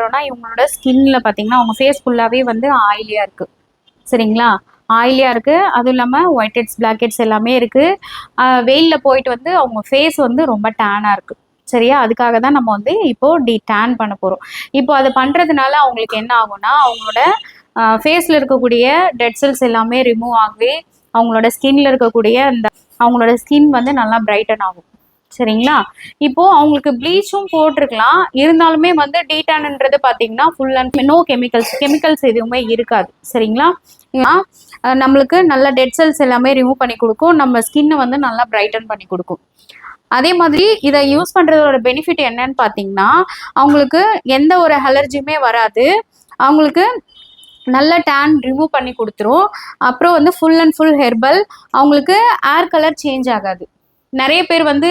பண்ணுறோன்னா இவங்களோட ஸ்கின்ல பார்த்தீங்கன்னா அவங்க ஃபேஸ் ஃபுல்லாகவே வந்து ஆயிலியாக இருக்குது. சரிங்களா, ஆயிலியாக இருக்குது. அதுவும் இல்லாமல் ஒயிட் ஹெட்ஸ் பிளாக் ஹெட்ஸ் எல்லாமே இருக்குது. வெயிலில் போயிட்டு வந்து அவங்க ஃபேஸ் வந்து ரொம்ப டேனாக இருக்குது. சரியா, அதுக்காக தான் நம்ம வந்து இப்போது டேன் பண்ண போகிறோம். இப்போ அதை பண்ணுறதுனால அவங்களுக்கு என்ன ஆகும்னா அவங்களோட ஃபேஸில் இருக்கக்கூடிய டெட் செல்ஸ் எல்லாமே ரிமூவ் ஆகி அவங்களோட ஸ்கின்ல இருக்கக்கூடிய அந்த அவங்களோட ஸ்கின் வந்து நல்லா பிரைட்டன் ஆகும். சரிங்களா, இப்போ அவங்களுக்கு ப்ளீச்சும் போட்டிருக்கலாம். இருந்தாலுமே வந்து டீடான்ன்றது பார்த்தீங்கன்னா ஃபுல் அண்ட் நோ கெமிக்கல்ஸ் எதுவுமே இருக்காது. சரிங்களா, நம்மளுக்கு நல்ல டெட் செல்ஸ் எல்லாமே ரிமூவ் பண்ணி கொடுக்கும். நம்ம ஸ்கின்னை வந்து நல்லா பிரைட்டன் பண்ணி கொடுக்கும். அதே மாதிரி இதை யூஸ் பண்ணுறதோட பெனிஃபிட் என்னன்னு பார்த்தீங்கன்னா அவங்களுக்கு எந்த ஒரு அலர்ஜியுமே வராது. அவங்களுக்கு நல்ல டேன் ரிமூவ் பண்ணி கொடுத்துரும். அப்புறம் வந்து ஃபுல் அண்ட் ஃபுல் ஹெர்பல். அவங்களுக்கு ஏர் கலர் சேஞ்ச் ஆகாது. நிறைய பேர் வந்து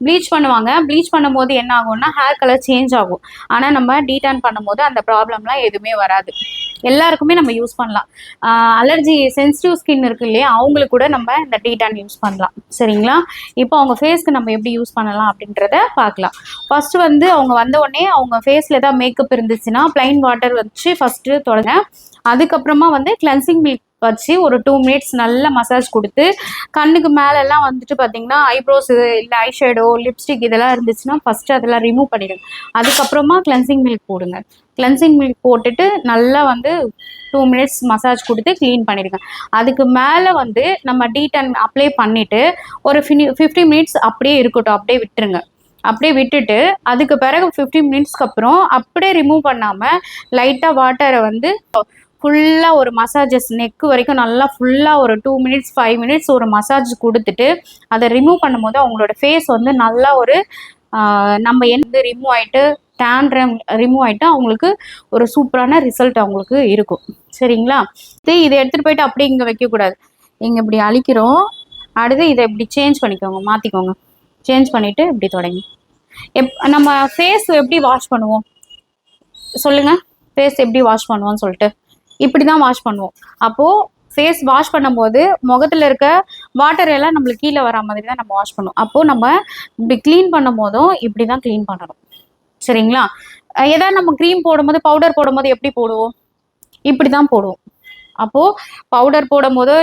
ப்ளீச் பண்ணுவாங்க. ப்ளீச் பண்ணும்போது என்ன ஆகும்னா ஹேர் கலர் சேஞ்ச் ஆகும். ஆனால் நம்ம டீடான் பண்ணும்போது அந்த ப்ராப்ளம்லாம் எதுவுமே வராது. எல்லாருக்குமே நம்ம யூஸ் பண்ணலாம். அலர்ஜி சென்சிட்டிவ் ஸ்கின் இருக்கு இல்லையா, அவங்களுக்கு கூட நம்ம இந்த டீடான் யூஸ் பண்ணலாம். சரிங்களா, இப்போ அவங்க ஃபேஸ்க்கு நம்ம எப்படி யூஸ் பண்ணலாம் அப்படின்றத பார்க்கலாம். ஃபர்ஸ்ட் வந்து அவங்க வந்த உடனே அவங்க ஃபேஸில் ஏதாவது மேக்கப் இருந்துச்சுன்னா ப்ளைன் வாட்டர் வச்சு ஃபஸ்ட்டு தொடங்க. அதுக்கப்புறமா வந்து கிளென்சிங் மில்க் வச்சு ஒரு 2 மினிட்ஸ் நல்லா மசாஜ் கொடுத்து கண்ணுக்கு மேலெல்லாம் வந்துட்டு பார்த்தீங்கன்னா ஐப்ரோஸு இல்லை ஐஷேடோ லிப்ஸ்டிக் இதெல்லாம் இருந்துச்சுன்னா ஃபஸ்ட்டு அதெல்லாம் ரிமூவ் பண்ணிடுங்க. அதுக்கப்புறமா கிளென்சிங் மில்க் போடுங்க. கிளென்சிங் மில்க் போட்டுட்டு நல்லா வந்து 2 மினிட்ஸ் மசாஜ் கொடுத்து க்ளீன் பண்ணிடுங்க. அதுக்கு மேலே வந்து நம்ம டீடான் அப்ளை பண்ணிவிட்டு ஒரு 50 மினிட்ஸ் அப்படியே இருக்கட்டும், அப்படியே விட்டுருங்க. அப்படியே விட்டுட்டு அதுக்கு பிறகு 15 மினிட்ஸ்க்கு அப்புறம் அப்படியே ரிமூவ் பண்ணாமல் லைட்டாக வாட்டரை வந்து ஃபுல்லாக ஒரு மசாஜஸ் நெக்கு வரைக்கும் நல்லா ஃபுல்லாக ஒரு 2 மினிட்ஸ் 5 மினிட்ஸ் ஒரு மசாஜ் கொடுத்துட்டு அதை ரிமூவ் பண்ணும்போது அவங்களோட ஃபேஸ் வந்து நல்லா ஒரு நம்ம என்ன ரிமூவ் ஆகிட்டு டேன் ரிமூவ் ஆகிட்டு அவங்களுக்கு ஒரு சூப்பரான ரிசல்ட் அவங்களுக்கு இருக்கும். சரிங்களா, இதை எடுத்துகிட்டு போயிட்டு அப்படியே இங்கே வைக்கக்கூடாது. இங்கே இப்படி அழிக்கிறோம். அடுத்து இதை இப்படி சேஞ்ச் பண்ணிக்கோங்க, மாற்றிக்கோங்க. சேஞ்ச் பண்ணிவிட்டு இப்படி தொடங்கி நம்ம ஃபேஸ் எப்படி வாஷ் பண்ணுவோம் சொல்லுங்கள். ஃபேஸ் எப்படி வாஷ் பண்ணுவோம்னு சொல்லிட்டு இப்படி தான் வாஷ் பண்ணுவோம். அப்போது ஃபேஸ் வாஷ் பண்ணும்போது முகத்தில் இருக்க வாட்டர் எல்லாம் நம்மளுக்கு கீழே வர மாதிரி தான் நம்ம வாஷ் பண்ணுவோம். அப்போது நம்ம இப்படி க்ளீன் பண்ணும் போதும் இப்படி தான் க்ளீன் பண்ணணும். சரிங்களா, ஏதாவது நம்ம க்ரீம் போடும்போது பவுடர் போடும்போது எப்படி போடுவோம், இப்படி தான் போடுவோம். அப்போது பவுடர் போடும் போதோ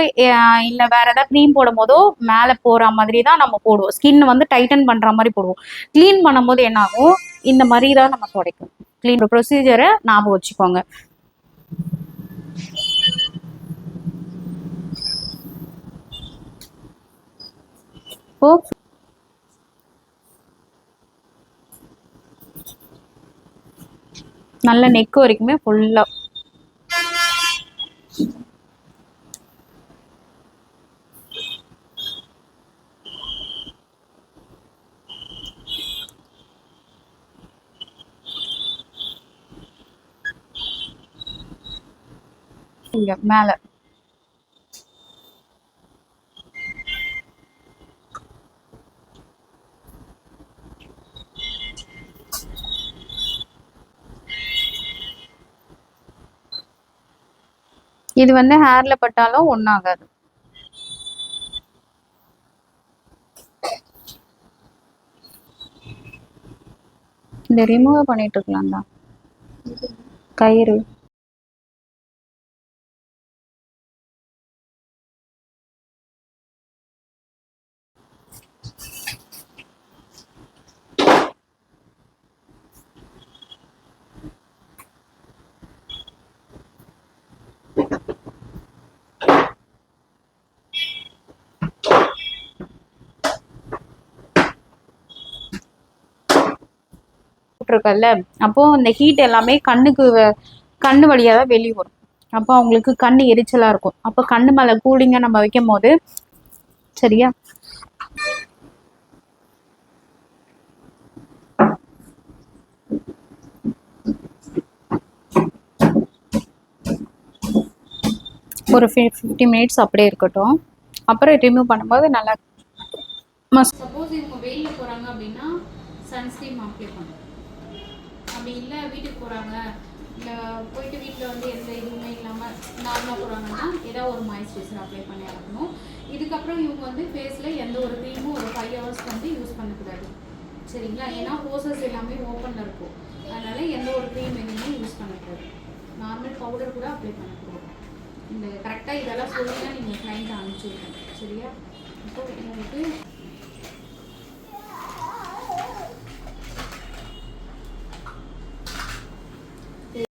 இல்லை வேறு ஏதாவது க்ரீம் போடும் போதோ மேலே போகிற மாதிரி தான் நம்ம போடுவோம். ஸ்கின் வந்து டைட்டன் பண்ணுற மாதிரி போடுவோம். க்ளீன் பண்ணும்போது என்ன ஆகும், இந்த மாதிரி தான் நம்ம துடைக்கணும். க்ளீன் ப்ரொசீஜரை ஞாபகம் வச்சுக்கோங்க. இப்போ நல்ல நெக் வரைக்குமே ஃபுல்லா இங்க மேல இது வந்து ஹேர்ல பட்டாலும் ஒன்றாகாது. இந்த ரிமூவ் பண்ணிட்டு இருக்கலாம் தான் கயிறு. இருக்குல்ல, அப்போ இந்த ஹீட் எல்லாமே கண்ணு வழியா தான் வெளியே வரும். அப்போ அவங்களுக்கு கண்ணு எரிச்சலா இருக்கும். அப்போ கண்ணு மேல கூலிங்க நம்ம வைக்கும் போது சரியா ஒரு 50 மினிட்ஸ் அப்படியே இருக்கட்டும். அப்புறம் ரிமூவ் பண்ணும்போது நல்லா. சப்போஸ் இவங்க வெயிலில் போகிறாங்க அப்படின்னா சன்ஸ்கிரீம் அப்ளை பண்ணுவோம். அப்படி இல்லை வீட்டுக்கு போகிறாங்க, இல்லை போயிட்டு வீட்டில் வந்து எந்த இதுவுமே இல்லாமல் நார்மலாக போகிறாங்கன்னா ஏதாவது ஒரு மாய்ஸ்சரைசர் அப்ளை பண்ணி ஆகணும். இதுக்கப்புறம் இவங்க வந்து ஃபேஸில் எந்த ஒரு க்ரீமும் ஒரு 5 ஹவர்ஸ் வந்து யூஸ் பண்ணக்கூடாது. சரிங்களா, ஏன்னா ஹோசஸ் எல்லாமே ஓப்பனில் இருக்கும். அதனால் எந்த ஒரு நார்மல் பவுடர் கூட அப்ளை பண்ணக்கூடாது. இந்த கரெக்டாக இதெல்லாம் சொல்லி தான் நீங்கள் கிளைண்ட் அனுப்பிச்சி விட்டேன். சரியா? இப்போ உங்களுக்கு